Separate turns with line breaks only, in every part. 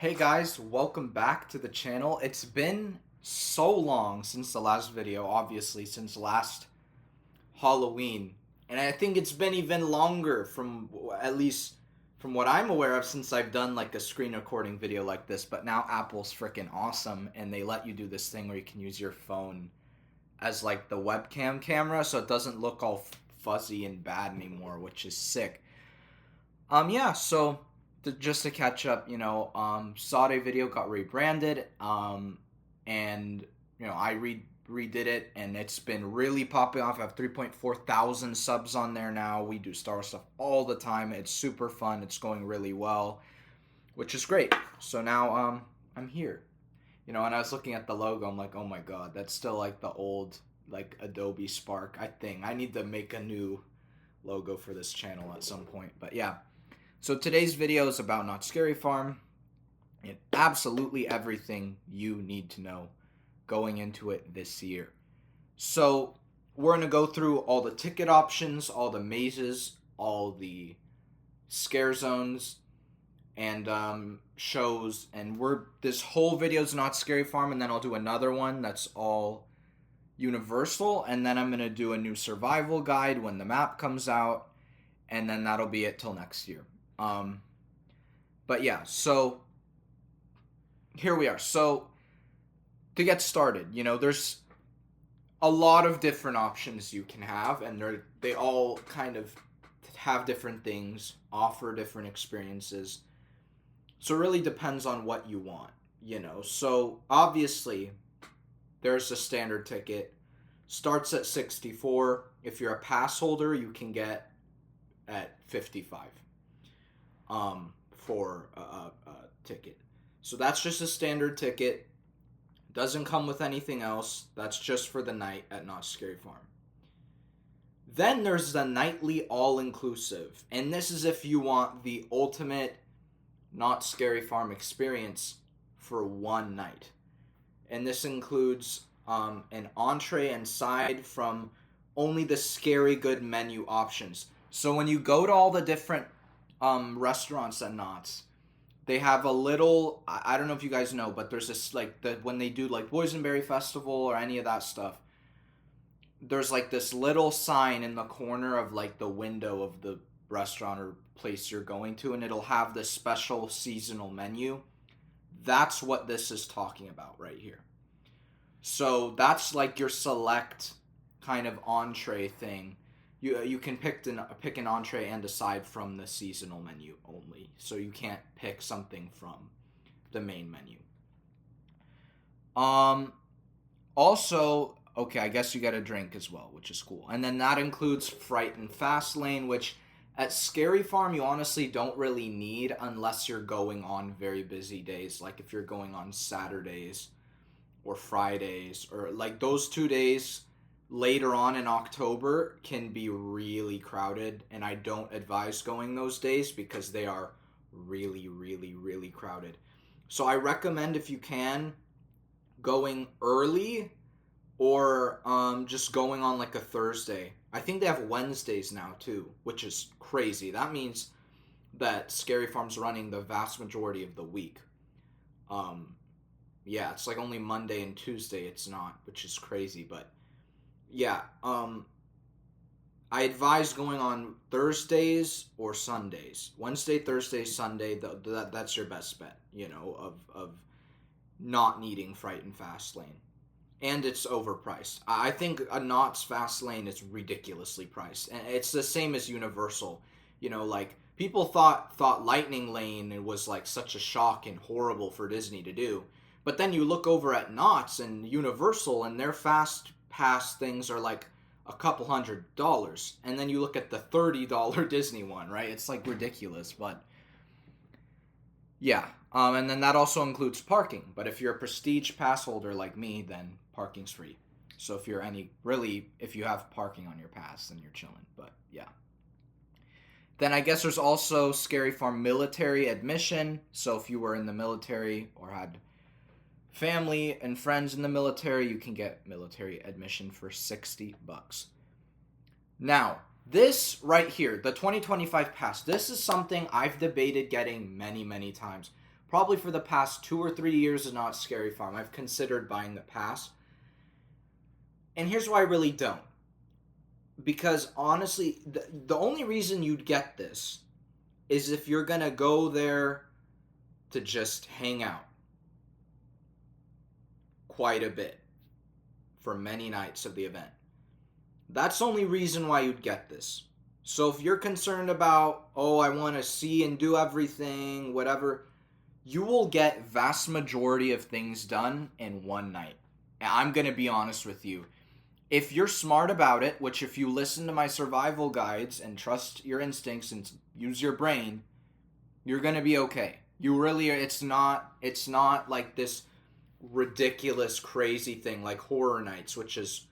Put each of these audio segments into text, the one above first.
Hey guys, welcome back to the channel. It's been so long since the last video, obviously, since last Halloween. And I think it's been even longer from, at least from what I'm aware of, since I've done like a screen recording video like this. But now Apple's freaking awesome and they let you do this thing where you can use your phone as like the webcam camera so it doesn't look all fuzzy and bad anymore, which is sick. Yeah, so just to catch up, Sade Video got rebranded, and I redid it, and it's been really popping off. I have 3.4 thousand subs on there now. We do Star Wars stuff all the time. It's super fun. It's going really well, which is great. So now I'm here, and I was looking at the logo. I'm like, oh my god, that's still like the old like Adobe Spark. I need to make a new logo for this channel at some point. But yeah. So today's video is about Knott's Scary Farm and absolutely everything you need to know going into it this year. So we're going to go through all the ticket options, all the mazes, all the scare zones, and shows. And this whole video is Knott's Scary Farm, and then I'll do another one that's all Universal, and then I'm going to do a new survival guide when the map comes out, and then that'll be it till next year. But yeah, so here we are. So to get started, there's a lot of different options you can have, and they all kind of have different things, offer different experiences. So it really depends on what you want, So obviously, there's a standard ticket. Starts at 64. If you're a pass holder, you can get at 55. For a ticket. So that's just a standard ticket. Doesn't come with anything else. That's just for the night at Knott's Scary Farm. Then there's the nightly all-inclusive. And this is if you want the ultimate Knott's Scary Farm experience for one night. And this includes an entree and side from only the Scary Good menu options. So when you go to all the different restaurants at Knott's, they have a little, I don't know if you guys know, but there's this like when they do like Boysenberry Festival or any of that stuff, there's like this little sign in the corner of like the window of the restaurant or place you're going to, and it'll have this special seasonal menu. That's what this is talking about right here. So that's like your select kind of entree thing. You can pick an entree and a side from the seasonal menu only. So you can't pick something from the main menu. Also, okay, I guess you get a drink as well, which is cool. And then that includes Fright and Fast Lane, which at Scary Farm you honestly don't really need unless you're going on very busy days. Like if you're going on Saturdays or Fridays, or like those 2 days later on in October can be really crowded, and I don't advise going those days because they are really, really, really crowded. So I recommend, if you can, going early or just going on like a Thursday. I think they have Wednesdays now too, which is crazy. That means that Scary Farm's running the vast majority of the week. Yeah, it's like only Monday and Tuesday it's not, which is crazy, but yeah, I advise going on Thursdays or Sundays. Wednesday, Thursday, Sunday, that's your best bet, of not needing Fright and Fast Lane. And it's overpriced. I think a Knott's Fast Lane is ridiculously priced. And it's the same as Universal. Like, people thought Lightning Lane was like such a shock and horrible for Disney to do. But then you look over at Knott's and Universal, and their Fast Pass things are like a couple $100, and then you look at the $30 Disney one, right? It's like ridiculous, but yeah. And then that also includes parking. But if you're a prestige pass holder like me, then parking's free. So if you have parking on your pass, then you're chilling. But yeah. Then I guess there's also Scary Farm military admission. So if you were in the military or had family and friends in the military, you can get military admission for $60. Now, this right here, the 2025 pass, this is something I've debated getting many, many times. probably for the past 2 or 3 years of Knott's Scary Farm, I've considered buying the pass. And here's why I really don't. Because honestly, the only reason you'd get this is if you're going to go there to just hang out quite a bit for many nights of the event. That's the only reason why you'd get this. So if you're concerned about, oh, I want to see and do everything, whatever, you will get vast majority of things done in one night. And I'm going to be honest with you. If you're smart about it, which if you listen to my survival guides and trust your instincts and use your brain, you're going to be okay. You really are. It's not like this ridiculous, crazy thing like Horror Nights, which is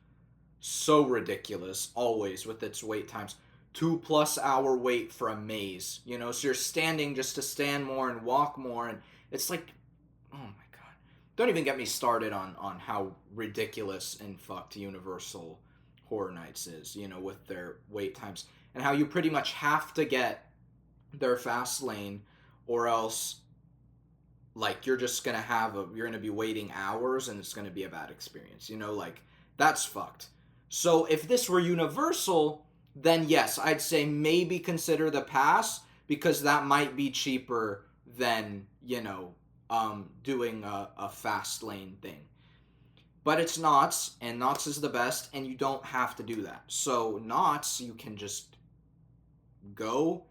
so ridiculous always with its wait times. 2+ hour wait for a maze, so you're standing just to stand more and walk more, and it's like, oh my god. Don't even get me started on how ridiculous and fucked Universal Horror Nights is, with their wait times, and how you pretty much have to get their fast lane, or else like you're just gonna you're gonna be waiting hours and it's gonna be a bad experience, like that's fucked. So if this were Universal, then yes, I'd say maybe consider the pass, because that might be cheaper than, doing a fast lane thing. But it's Knott's, and Knott's is the best, and you don't have to do that. So Knott's, you can just go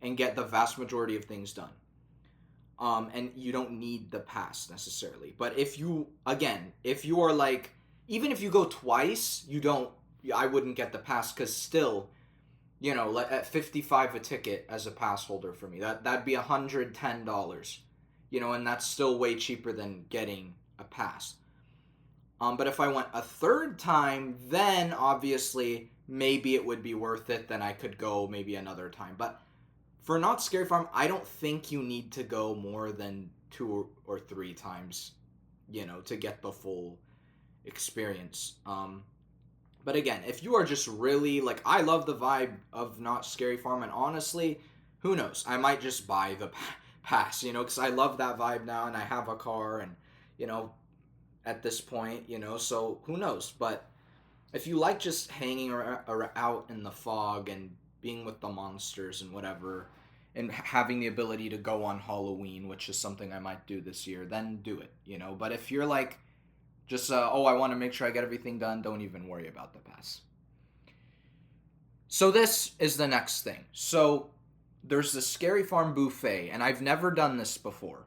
and get the vast majority of things done. And you don't need the pass necessarily. But if you are like, even if you go twice, I wouldn't get the pass, because still, at $55 a ticket as a pass holder for me, that'd be $110, and that's still way cheaper than getting a pass. But if I went a third time, then obviously maybe it would be worth it. Then I could go maybe another time. But for Knott's Scary Farm, I don't think you need to go more than 2 or 3 times, to get the full experience. But again, if you are just really, like, I love the vibe of Knott's Scary Farm, and honestly, who knows? I might just buy the pass, because I love that vibe now, and I have a car, and, at this point, so who knows? But if you like just hanging out in the fog and being with the monsters and whatever, and having the ability to go on Halloween, which is something I might do this year, then do it, But if you're like, just, I want to make sure I get everything done, don't even worry about the pass. So this is the next thing. So there's the Scary Farm buffet, and I've never done this before.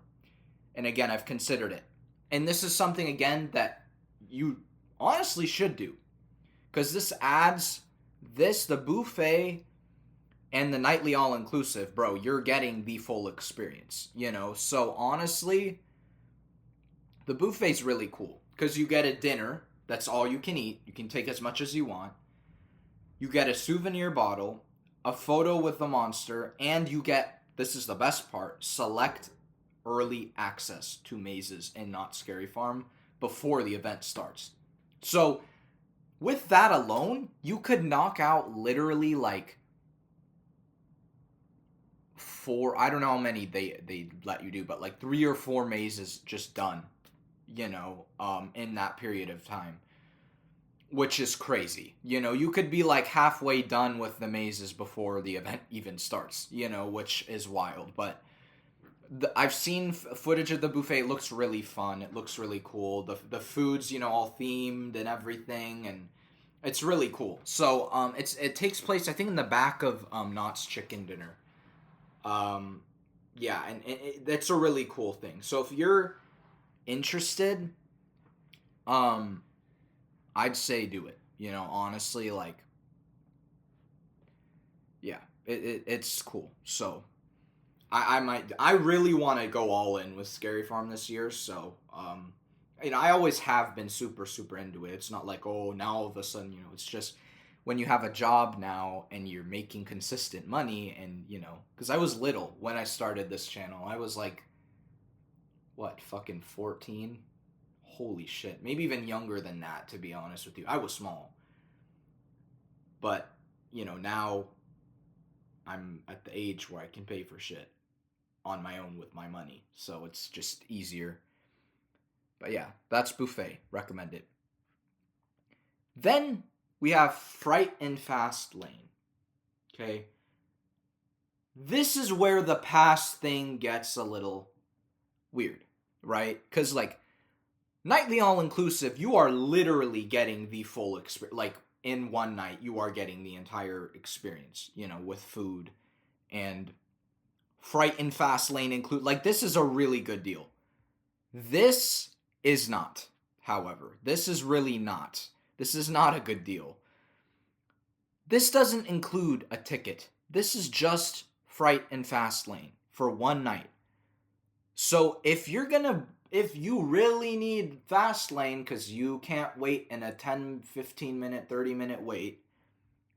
And again, I've considered it. And this is something, again, that you honestly should do. Because this adds the buffet and the nightly all-inclusive, bro, you're getting the full experience, So honestly, the buffet's really cool. Because you get a dinner, that's all you can eat. You can take as much as you want. You get a souvenir bottle, a photo with the monster, and you get, this is the best part, select early access to mazes in Knott's Scary Farm before the event starts. So with that alone, you could knock out literally like 4, I don't know how many they let you do, but like 3 or 4 mazes just done, in that period of time, which is crazy. You could be like halfway done with the mazes before the event even starts, which is wild. But I've seen footage of the buffet. It looks really fun. It looks really cool. The food's, all themed and everything, and it's really cool. So it takes place, I think, in the back of Knott's Chicken Dinner. Yeah, and that's a really cool thing. So if you're interested, I'd say do it. Honestly, like, yeah, it's cool. So I really want to go all in with Scary Farm this year. So I always have been super, super into it. It's not like, oh, now all of a sudden, it's just when you have a job now and you're making consistent money, and because I was little when I started this channel. I was like, what, fucking 14? Holy shit. Maybe even younger than that, to be honest with you. I was small. But, now I'm at the age where I can pay for shit. on my own with my money. So it's just easier. But yeah, that's buffet. Recommend it. Then we have Fright and Fast Lane. Okay. This is where the pass thing gets a little weird, right? Because, like, nightly all-inclusive, you are literally getting the full experience. Like, in one night, you are getting the entire experience, you know, with food. And Fright and Fast Lane include, like, this is a really good deal. This is not, however. This is really not. This is not a good deal. This doesn't include a ticket. This is just Fright and Fast Lane for one night. So if you really need Fast Lane because you can't wait in a 10, 15 minute, 30 minute wait,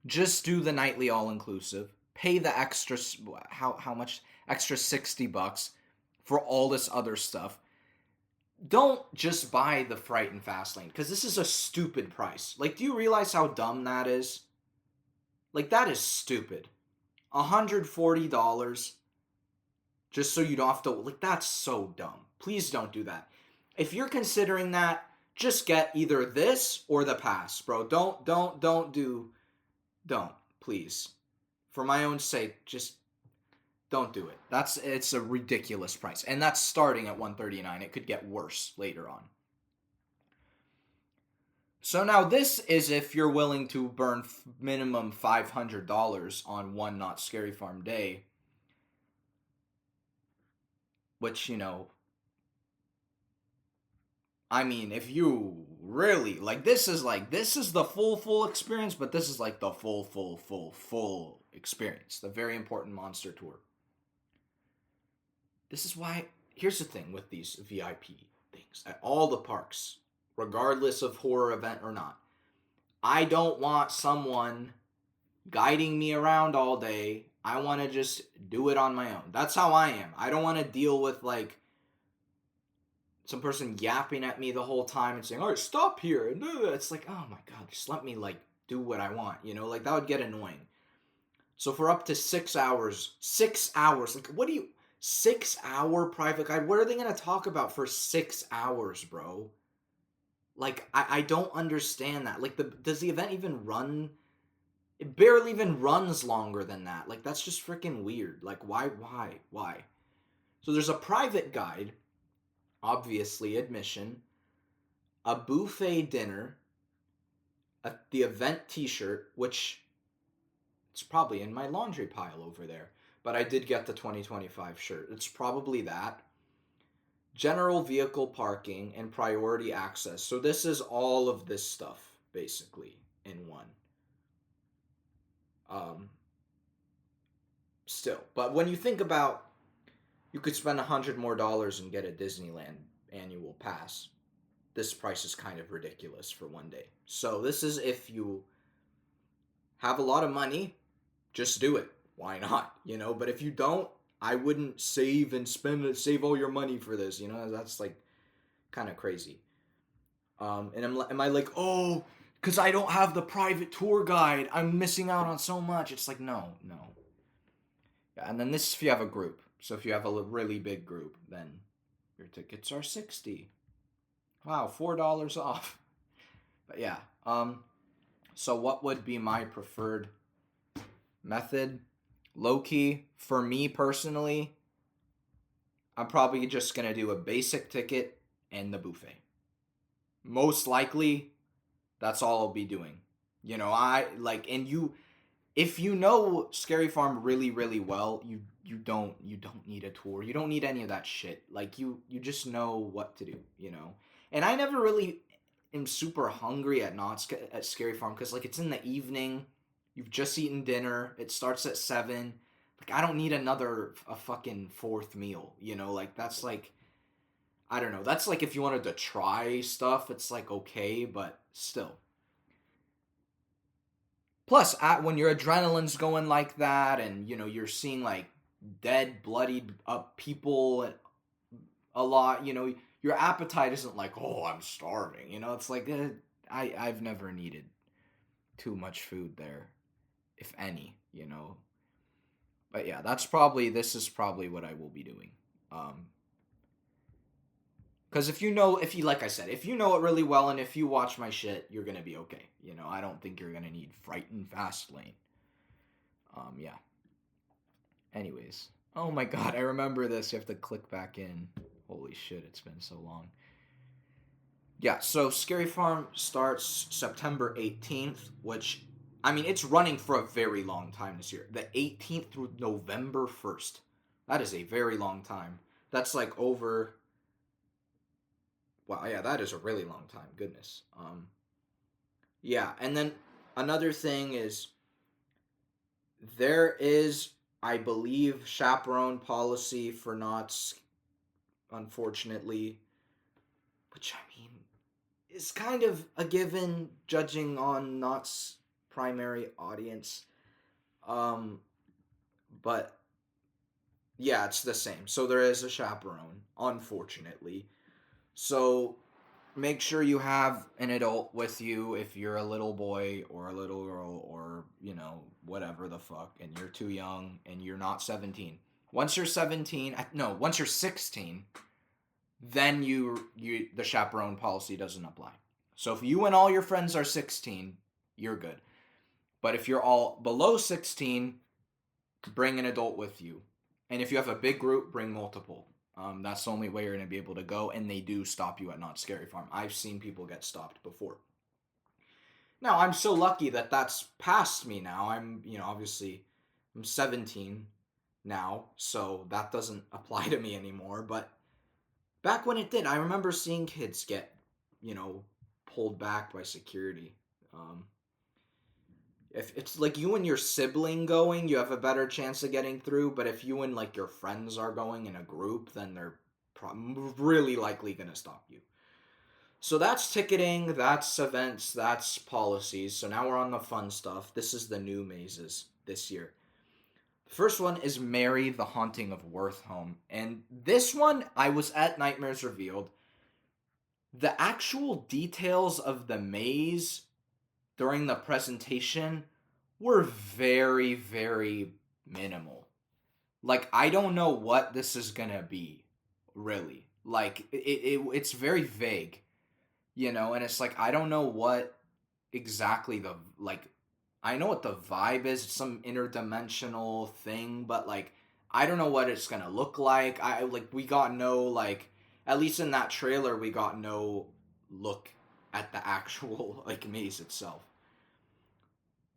just do the nightly all-inclusive. Pay the extra, how much? Extra $60 for all this other stuff. Don't just buy the Fright and Fast Lane because this is a stupid price. Like, do you realize how dumb that is? Like, that is stupid. $140 just so you don't have to, like, that's so dumb. Please don't do that. If you're considering that, just get either this or the pass, bro. Don't, please. For my own sake, just don't do it. It's a ridiculous price. And that's starting at $139. It could get worse later on. So now this is if you're willing to burn minimum $500 on one Not Scary Farm day. Which, you know, I mean, if you really, like, this is the full experience, but this is like the full experience. The very important monster tour. This is why, here's the thing with these VIP things at all the parks, regardless of horror event or not. I don't want someone guiding me around all day. I want to just do it on my own. That's how I am. I don't want to deal with, like, some person yapping at me the whole time and saying, all right, stop here. And it's like, oh my God, just let me, like, do what I want, you know? Like, that would get annoying. So for up to 6 hours, like, what do you, 6 hour private guide? What are they going to talk about for 6 hours, bro? Like, I don't understand that. Like, does the event even run? It barely even runs longer than that. Like, that's just freaking weird. Like, why? So there's a private guide, obviously admission, a buffet dinner, the event t-shirt, which it's probably in my laundry pile over there. But I did get the 2025 shirt. It's probably that. General vehicle parking and priority access. So this is all of this stuff, basically, in one. Still. But when you think about, you could spend $100 more and get a Disneyland annual pass. This price is kind of ridiculous for one day. So this is if you have a lot of money, just do it. Why not? You know, but if you don't, I wouldn't save save all your money for this. You know, that's like kind of crazy. And am I like, oh, because I don't have the private tour guide, I'm missing out on so much. It's like, no. Yeah, and then this is if you have a group. So if you have a really big group, then your tickets are $60. Wow, $4 off. But yeah, so what would be my preferred method? Low-key, for me personally, I'm probably just going to do a basic ticket and the buffet. Most likely, that's all I'll be doing. You know, if you know Scary Farm really, really well, you don't need a tour. You don't need any of that shit. Like, you just know what to do, you know? And I never really am super hungry at Scary Farm because, like, it's in the evening. You've just eaten dinner. It starts at 7. Like, I don't need a fucking fourth meal, you know? Like, that's like, I don't know. That's like if you wanted to try stuff, it's like okay, but still. Plus, when your adrenaline's going like that and, you know, you're seeing, like, dead, bloodied up people a lot, you know, your appetite isn't like, oh, I'm starving. You know, it's like, I've never needed too much food there, if any, you know. But yeah, this is probably what I will be doing. Because if you, like I said, if you know it really well and if you watch my shit, you're gonna be okay. I don't think you're gonna need Frightened Fast Lane. Yeah. Anyways. Oh my god, I remember this. You have to click back in. Holy shit, it's been so long. Yeah, so Scary Farm starts September 18th, which, I mean, it's running for a very long time this year. The 18th through November 1st. That is a very long time. That's like over. Wow, yeah, that is a really long time. Goodness. Yeah, and then another thing is there is, I believe, chaperone policy for Knott's, unfortunately, which I mean is kind of a given judging on Knott's primary audience. Um, but yeah, it's the same. So there is a chaperone, unfortunately. So make sure you have an adult with you if you're a little boy or a little girl or, whatever the fuck, and you're too young and you're not 17. Once you're 17, no, once you're 16, then the chaperone policy doesn't apply. So if you and all your friends are 16, you're good. But if you're all below 16, bring an adult with you. And if you have a big group, bring multiple. That's the only way you're going to be able to go, and they do stop you at Knott's Scary Farm. I've seen people get stopped before. Now, I'm so lucky that that's past me now. Obviously, I'm 17 now, so that doesn't apply to me anymore. But back when it did, I remember seeing kids get, pulled back by security. If it's like you and your sibling going, you have a better chance of getting through. But if you and like your friends are going in a group, then they're really likely going to stop you. So that's ticketing, that's events, that's policies. So now we're on the fun stuff. This is the new mazes this year. The first one is Mary, the Haunting of Worthome. And this one, I was at Nightmares Revealed. The actual details of the maze during the presentation were very, very minimal. Like, I don't know what this is gonna be, really. Like, it's very vague, and it's like, I don't know what exactly I know what the vibe is, it's some interdimensional thing, but, like, I don't know what it's gonna look like. We got no, like, at least in that trailer, we got no look at the actual, like, maze itself.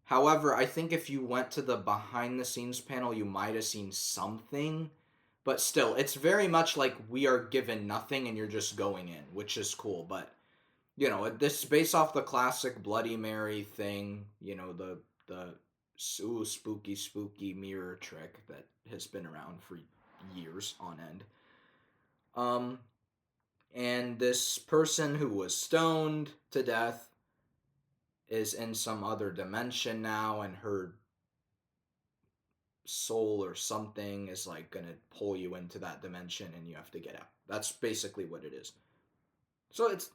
However, I think if you went to the behind the scenes panel, you might have seen something. But still, it's very much like we are given nothing and you're just going in, which is cool. But, this is based off the classic Bloody Mary thing, the spooky mirror trick that has been around for years on end. And this person who was stoned to death is in some other dimension now, and her soul or something is like gonna pull you into that dimension and you have to get out. That's basically what it is. So it's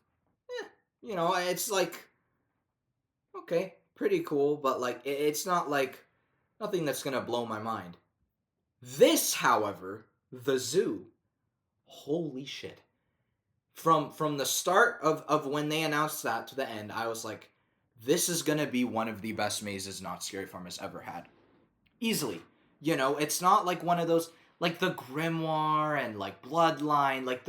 it's like, okay, pretty cool, but like it's not like nothing that's gonna blow my mind. This, however, the zoo, holy shit. From the start of when they announced that to the end, I was like, this is gonna be one of the best mazes Knott's Scary Farm has ever had. Easily. It's not like one of those, like the Grimoire and like Bloodline, like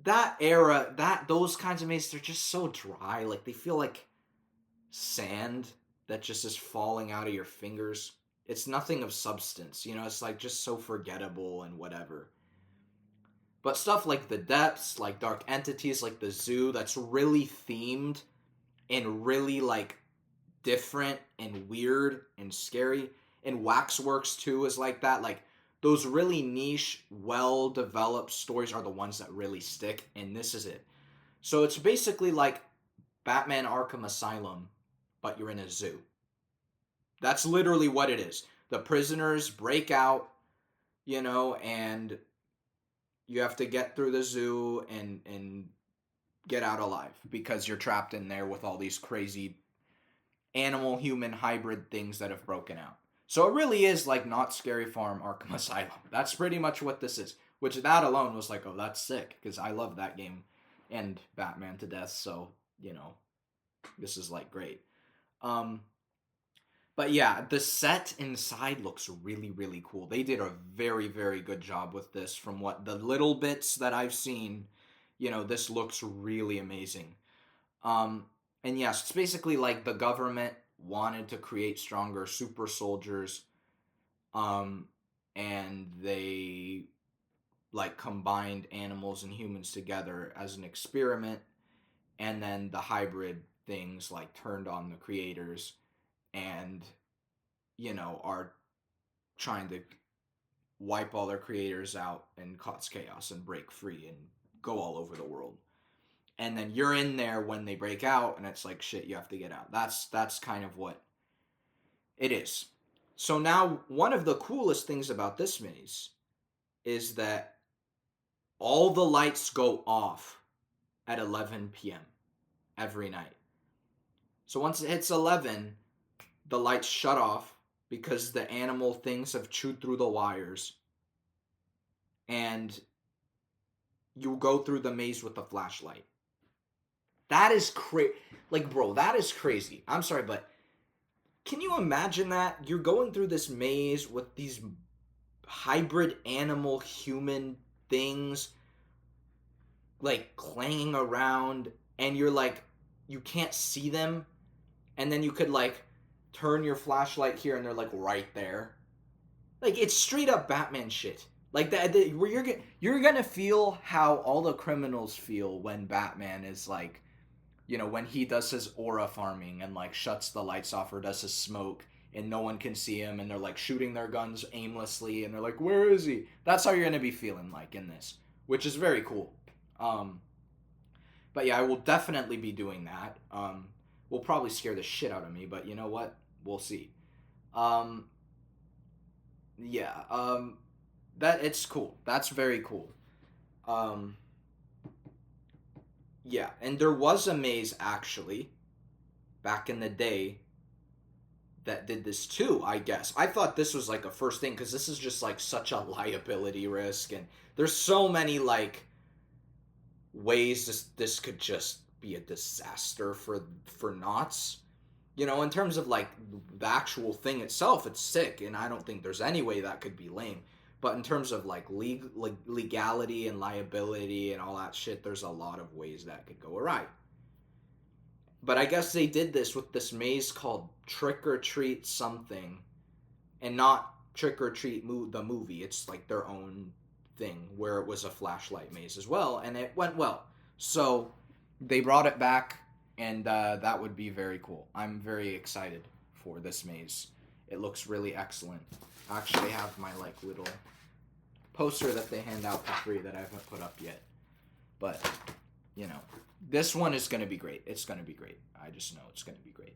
that era, those kinds of mazes, they're just so dry. Like they feel like sand that just is falling out of your fingers. It's nothing of substance, it's like just so forgettable and whatever. But stuff like the depths, like dark entities, like the zoo, that's really themed and really like different and weird and scary. And Waxworks too is like that. Like those really niche, well-developed stories are the ones that really stick, and this is it. So it's basically like Batman Arkham Asylum, but you're in a zoo. That's literally what it is. The prisoners break out, and you have to get through the zoo and get out alive because you're trapped in there with all these crazy animal human hybrid things that have broken out. So it really is like not Scary Farm Arkham Asylum. That's pretty much what this is. Which that alone was like, oh, that's sick, because I love that game and Batman to death. So this is like great. Um, but yeah, the set inside looks really, really cool. They did a very, very good job with this. From what the little bits that I've seen, this looks really amazing. Um, and yes, it's basically like the government wanted to create stronger super soldiers, um, and they like combined animals and humans together as an experiment, and then the hybrid things like turned on the creators and are trying to wipe all their creators out and cause chaos and break free and go all over the world. And then you're in there when they break out, and it's like, shit, you have to get out. That's kind of what it is. So now one of the coolest things about this maze is that all the lights go off at 11 p.m. every night. So once it hits 11, the lights shut off because the animal things have chewed through the wires, and you go through the maze with a flashlight. That is crazy. Like, bro, that is crazy. I'm sorry, but can you imagine that? You're going through this maze with these hybrid animal human things like clanging around, and you're like, you can't see them, and then you could like turn your flashlight here and they're like right there. Like, it's straight up Batman shit. Like that, where you're gonna feel how all the criminals feel when Batman is like, when he does his aura farming and like shuts the lights off or does his smoke and no one can see him, and they're like shooting their guns aimlessly and they're like, where is he? That's how you're gonna be feeling like in this, which is very cool. Um, but yeah, I will definitely be doing that. Will probably scare the shit out of me, but you know what? We'll see. Um, yeah. That it's cool. That's very cool. Um, yeah, and there was a maze actually back in the day that did this too, I guess. I thought this was like a first thing because this is just like such a liability risk, and there's so many like ways this could just be a disaster for knots. In terms of like the actual thing itself, it's sick, and I don't think there's any way that could be lame. But in terms of like legality and liability and all that shit, there's a lot of ways that could go awry. But I guess they did this with this maze called Trick or Treat something, and not Trick or Treat the movie. It's like their own thing where it was a flashlight maze as well, and it went well. So they brought it back, and that would be very cool. I'm very excited for this maze. It looks really excellent. I actually have my like little poster that they hand out for free that I haven't put up yet. But, this one is going to be great. It's going to be great. I just know it's going to be great.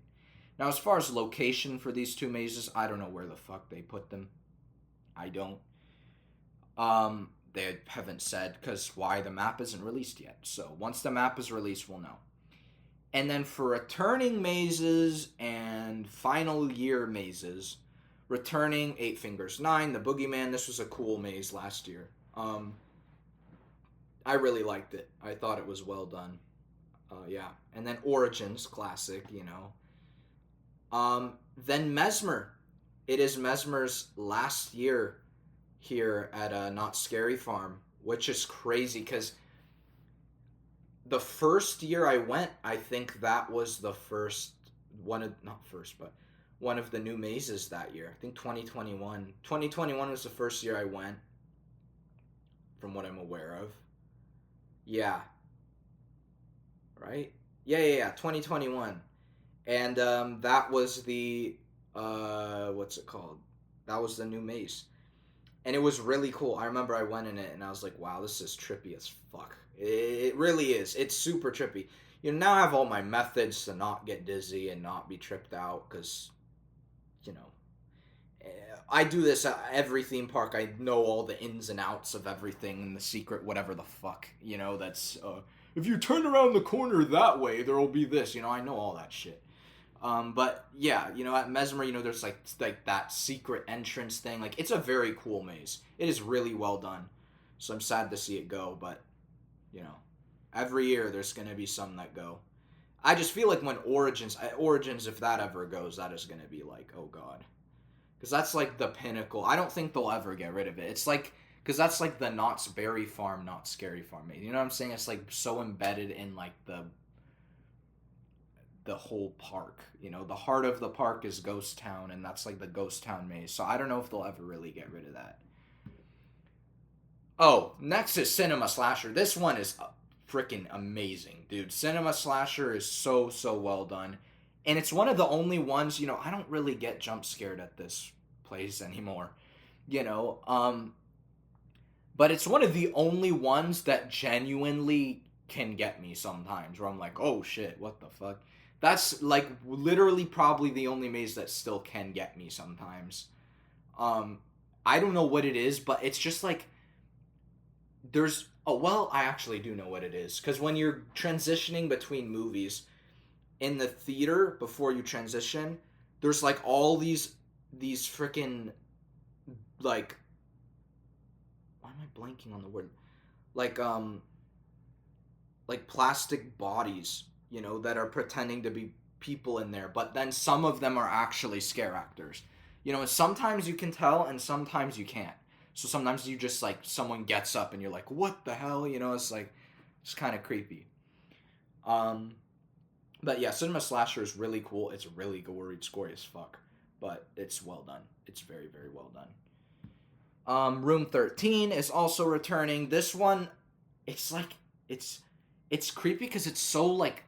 Now, as far as location for these two mazes, I don't know where the fuck they put them. I don't. They haven't said, because why? The map isn't released yet. So once the map is released, we'll know. And then for returning mazes and final year mazes, returning 8 Fingers 9, the Boogeyman. This was a cool maze last year. I really liked it. I thought it was well done. Yeah. And then Origins, classic, Then Mesmer. It is Mesmer's last year here at Not Scary Farm, which is crazy because the first year I went, I think that was the first one of, not first, but one of the new mazes that year. I think 2021. 2021 was the first year I went, from what I'm aware of. Yeah. Right? Yeah. 2021. And that was the, what's it called? That was the new maze. And it was really cool. I remember I went in it and I was like, wow, this is trippy as fuck. It really is. It's super trippy. Now I have all my methods to not get dizzy and not be tripped out because, I do this at every theme park. I know all the ins and outs of everything and the secret, whatever the fuck, that's, if you turn around the corner that way, there will be this, I know all that shit. But yeah, at Mesmer, there's like that secret entrance thing. Like, it's a very cool maze. It is really well done. So I'm sad to see it go, but you know, every year there's gonna be some that go. I just feel like when Origins, if that ever goes, that is gonna be like, oh god, because that's like the pinnacle. I don't think they'll ever get rid of it. It's like, because that's like the Knott's Berry Farm, Not Scary Farm maze. You know what I'm saying? It's like so embedded in like the whole park. The heart of the park is Ghost Town, and that's like the Ghost Town maze. So I don't know if they'll ever really get rid of that. Oh, next is Cinema Slasher. This one is freaking amazing, dude. Cinema Slasher is so well done. And it's one of the only ones, I don't really get jump scared at this place anymore. You know, um but it's one of the only ones that genuinely can get me sometimes where I'm like, "Oh shit, what the fuck?" That's like literally probably the only maze that still can get me sometimes. Um I don't know what it is, but it's just like there's oh well, I actually do know what it is cuz when you're transitioning between movies in the theater before you transition, there's like all these freaking like why am I blanking on the word? Like like plastic bodies, that are pretending to be people in there, but then some of them are actually scare actors. Sometimes you can tell and sometimes you can't. So sometimes you just like someone gets up and you're like, "What the hell?" It's like it's kind of creepy. Um but yeah, Cinema Slasher is really cool. It's really gory, it's gory as fuck, but it's well done. It's very very well done. Room 13 is also returning. This one, it's like it's it's creepy because it's so like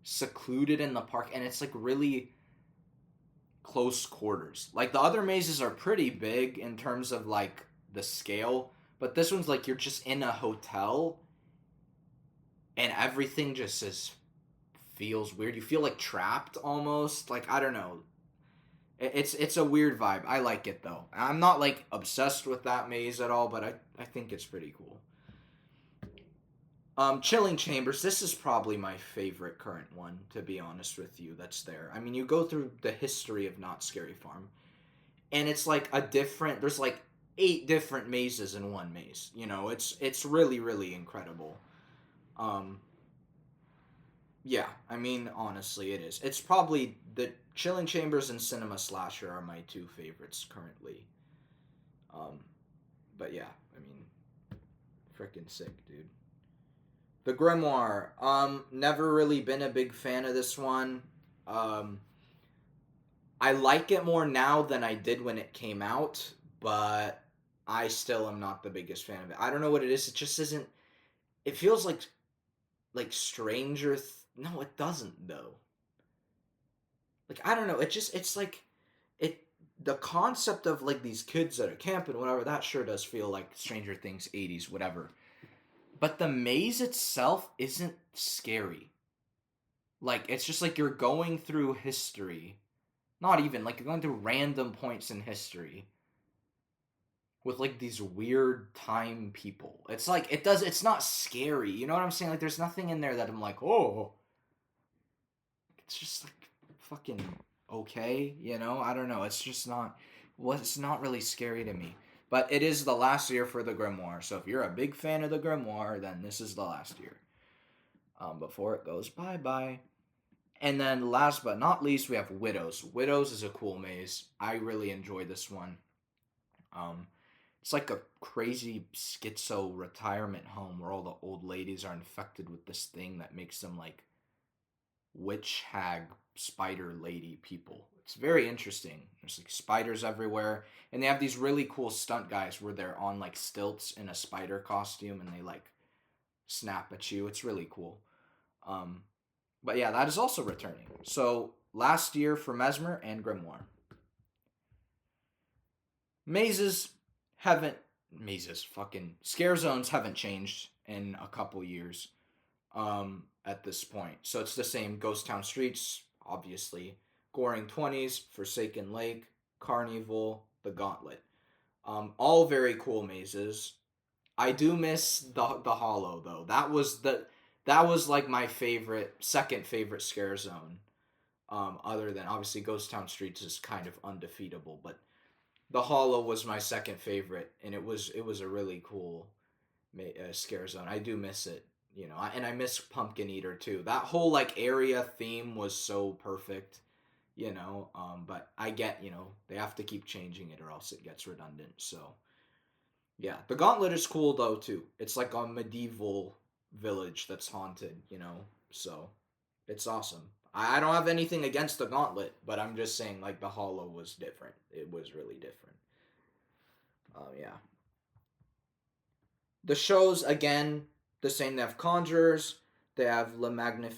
secluded in the park, and it's like really close quarters. Like the other mazes are pretty big in terms of like the scale, but this one's like you're just in a hotel, and everything just is feels weird. You feel like trapped almost. Like I don't know. It's a weird vibe. I like it though. I'm not like obsessed with that maze at all, but I think it's pretty cool. Chilling Chambers. This is probably my favorite current one, to be honest with you. That's there. I mean, you go through the history of Not Scary Farm, and it's like a different. There's like 8 different mazes in one maze. It's really really incredible. Um, yeah, I mean, honestly, it is. It's probably the Chilling Chambers and Cinema Slasher are my two favorites currently. Um, but yeah, I mean, freaking sick, dude. The Grimoire. Never really been a big fan of this one. Um, I like it more now than I did when it came out, but I still am not the biggest fan of it. I don't know what it is. It just isn't. It feels like No, it doesn't though. Like I don't know. It's like it. The concept of like these kids that are camping, whatever. That sure does feel like Stranger Things '80s, whatever. But the maze itself isn't scary. Like it's just like you're going through history. Not even like you're going through random points in history with like these weird time people. It's not scary. You know what I'm saying? Like there's nothing in there that I'm like, "Oh." It's just like fucking okay, I don't know. It's just not it's not really scary to me. But it is the last year for the Grimoire. So if you're a big fan of the Grimoire, then this is the last year. Before it goes bye-bye. And then last but not least, we have Widows. Widows is a cool maze. I really enjoy this one. Um, it's like a crazy schizo retirement home where all the old ladies are infected with this thing that makes them like witch hag spider lady people. It's very interesting. There's like spiders everywhere, and they have these really cool stunt guys where they're on like stilts in a spider costume and they like snap at you. It's really cool. Um, but yeah, that is also returning. So last year for Mesmer and Grimoire. Mazes haven't mazes fucking scare zones haven't changed in a couple years at this point. So it's the same Ghost Town Streets, obviously, Goring 20s, Forsaken Lake, Carnival, The Gauntlet. All very cool mazes. I do miss the Hollow though. That was like my favorite second favorite scare zone. Other than obviously Ghost Town Streets is kind of undefeatable, but the Hollow was my second favorite, and it was a really cool scare zone. I do miss it, and I miss Pumpkin Eater too. That whole like area theme was so perfect, But I get, they have to keep changing it or else it gets redundant. So yeah, the Gauntlet is cool though too. It's like a medieval village that's haunted, So it's awesome. I don't have anything against the Gauntlet, but I'm just saying like the Hollow was different. It was really different. Yeah. The shows again the same. They have Conjurers. They have Le Magnif,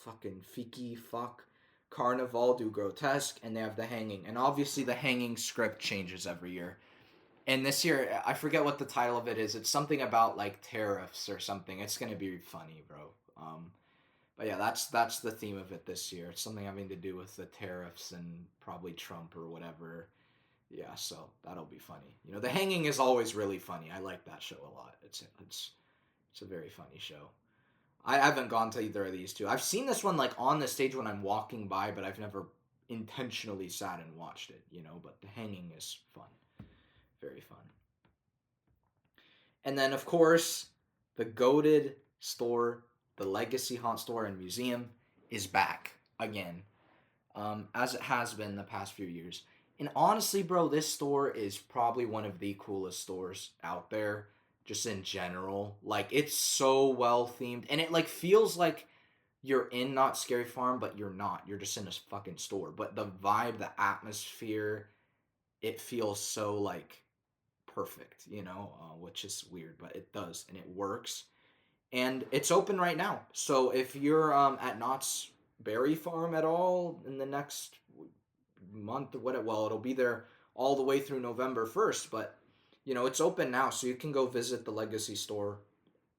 fucking Fiki fuck, Carnival du Grotesque, and they have The Hanging. And obviously the Hanging script changes every year. And this year, I forget what the title of it is. It's something about like tariffs or something. It's gonna be funny, bro. But yeah, that's the theme of it this year. It's something having to do with the tariffs and probably Trump or whatever. Yeah, so that'll be funny. The Hanging is always really funny. I like that show a lot. It's a very funny show. I haven't gone to either of these two. I've seen this one like on the stage when I'm walking by, but I've never intentionally sat and watched it. But The Hanging is fun, very fun. And then of course, the goated store, the Legacy Haunt store and museum, is back again, as it has been the past few years. And honestly, bro, this store is probably one of the coolest stores out there, just in general. Like, it's so well themed, and it like feels like you're in Not Scary Farm, but you're not. You're just in this fucking store. But the vibe, the atmosphere, it feels so like perfect, which is weird, but it does, and it works. And it's open right now. So if you're at Knott's Berry Farm at all in the next month or what, well, it'll be there all the way through November 1st, but it's open now, so you can go visit the Legacy store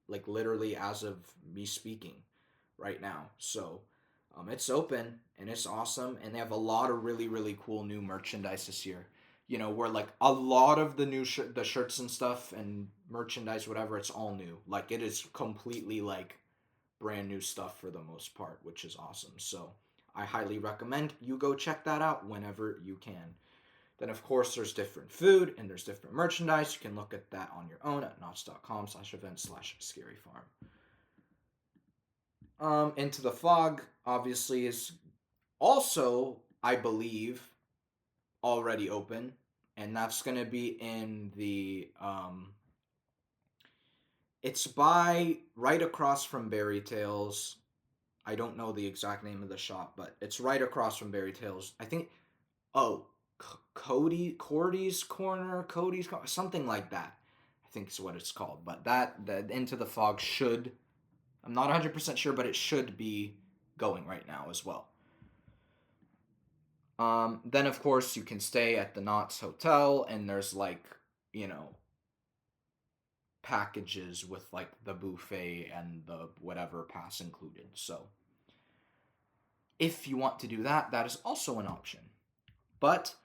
like literally as of me speaking right now. So it's open and it's awesome, and they have a lot of really really cool new merchandise this year. Where like a lot of the the shirts and stuff and merchandise, whatever, it's all new. Like it is completely like brand new stuff for the most part, which is awesome. So I highly recommend you go check that out whenever you can. Then of course there's different food and there's different merchandise. You can look at that on your own at knots.com/event/scaryfarm. Into the Fog obviously is also, I believe, already open, and that's gonna be in the it's by right across from Berry Tales. I don't know the exact name of the shop, but it's right across from Berry Tales. I think. Oh, Cody's Corner, something like that. I think is what it's called. But that Into the Fog should. I'm not 100% sure, but it should be going right now as well. Then of course you can stay at the Knott's Hotel, and there's like packages with like the buffet and the whatever pass included. So if you want to do that, that is also an option. But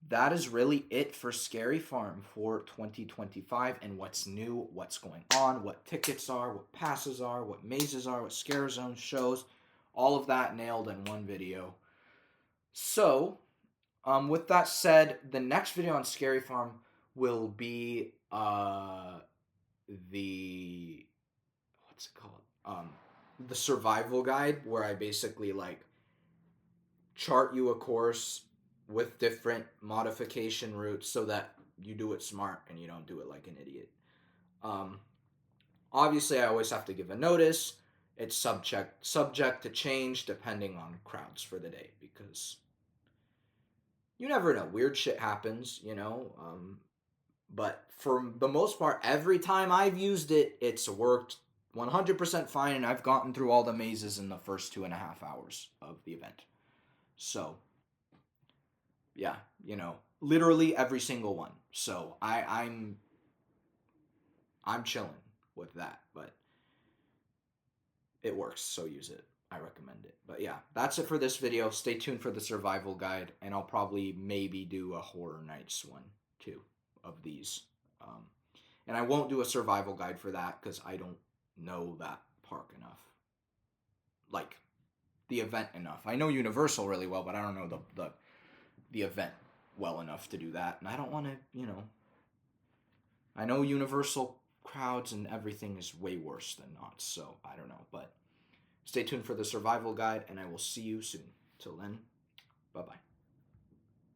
that is really it for Scary Farm for 2025 and what's new, what's going on, what tickets are, what passes are, what mazes are, what Scare Zone shows, all of that nailed in one video. So, with that said, the next video on Scary Farm will be the what's it called? The survival guide, where I basically like chart you a course with different modification routes so that you do it smart and you don't do it like an idiot. Obviously, I always have to give a notice. It's subject to change depending on crowds for the day, because you never know. Weird shit happens, but for the most part, every time I've used it, it's worked 100% fine, and I've gotten through all the mazes in the first 2.5 hours of the event. So, yeah, literally every single one. So I'm chilling with that, but it works, so use it. I recommend it. But yeah, that's it for this video. Stay tuned for the survival guide, and I'll probably maybe do a Horror Nights one too of these. And I won't do a survival guide for that because I don't know that park enough. Like, the event enough. I know Universal really well, but I don't know the event well enough to do that. And I don't want to, I know Universal crowds and everything is way worse than not, so I don't know. But stay tuned for the survival guide, and I will see you soon. Till then, bye-bye.